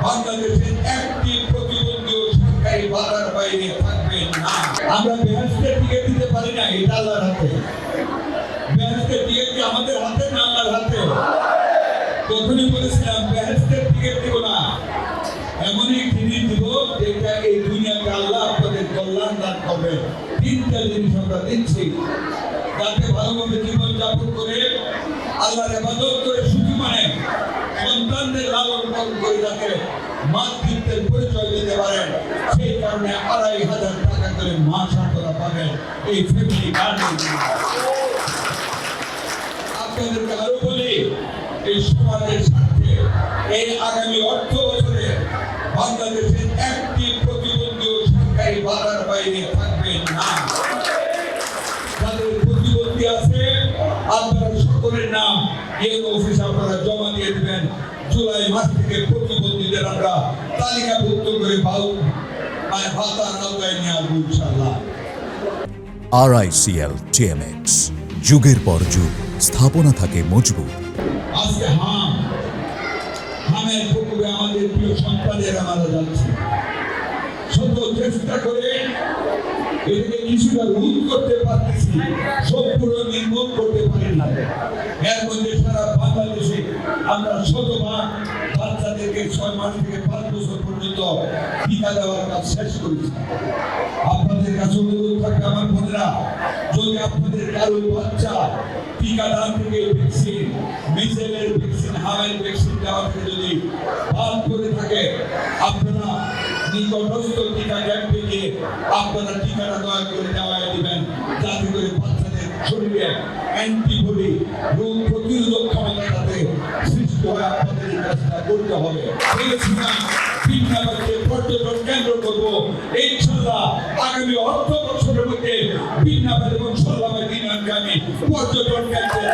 বাংলাদেশের একটি প্রতিবন্ধী সরকারি বাধার বাইরে থাকবে না। আমরা বেহেশতের টিকিট দিতে পারি না, এটা আল্লাহর হাতে। বেহেশতের টিকিট কি আমাদের হাতে না আল্লাহর হাতে? তখনই বলেছিলাম বেহেশতের টিকিট দিব না, এমন এক জিনিস দিব যেটা এই দুনিয়াতে আল্লাহ আপনাদের কল্যাণ দান করবে। তিনটা জিনিস আমরা দিচ্ছি, যাতে ভালোভাবে জীবন যাপন করে আল্লাহর ইবাদত করে সুখী মানে সন্তানদের লালন পালন করে যাতে মাতৃত্বের পরিচয় দিতে পারেন। সেই কারণে ২৫০০ টাকা করে মাস আপনারা পাবেন এই ফ্যামিলি গার্ডেন। আপনাদেরকে আরো বলি, এই সমাজের স্বার্থে এই আগামী অর্থ বছরে বাংলাদেশের একটি প্রতিবন্ধী সরকারি বাধার বাইরে থাকবে না। যাদের প্রতিবন্ধী আছে আপনারা সকলের নাম ইউনো অফিসে আপনারা জমা দিয়ে দেবেন। জুলাই মাস থেকে প্রতিবন্ধীদের আমরা তালিকাভুক্ত করে ভাতার আওতায় নিয়ে আসবো ইনশাআল্লাহ। RICL TMX, যুগের পর যুগ স্থাপনা থাকে মজবুত। আজকে হামের পুকুরে আমাদের প্রিয় সন্তানেরা মারা যাচ্ছে। শত চেষ্টা করে এটাকে কিছুটা রোধ করতে পারতেছি, সম্পূর্ণ নির্মূল করতে পারি না। এর মধ্যে সারা বাংলাদেশে আমরা শতভাগ বাচ্চাদেরকে 6 মাস থেকে 5 বছর পর্যন্ত টিকা দেওয়ার কাজ শেষ করেছি। আপনাদের কাছে অনুরোধ থাকবে আমার বোনেরা, যদি আপনাদের কারো বাচ্চা টিকাদান থেকে ভ্যাকসিন, মিজেলের ভ্যাকসিন, হামের ভ্যাকসিন দেওয়া থেকে যদি বাদ করে থাকে, আপনারা নিকটস্থ টিকা ক্যাম্পে গিয়ে আপনারা টিকাটা দয়া করে দেওয়ায় দিবেন, যাতে করে বাচ্চাদের শরীরে অ্যান্টিবডি, রোগ প্রতিরোধক ক্ষমতা যাতে সৃষ্টি হয়। আপনাদের এই কাজটা করতে হবে। বলেছিলাম বিন্যাবাদকে পর্যটন কেন্দ্র করবো ইনশাআল্লাহ। আগামী অর্থ বছরের মধ্যে বিন্যাবাদ এবং সাল্লামের দিন আমি পর্যটন কেন্দ্রে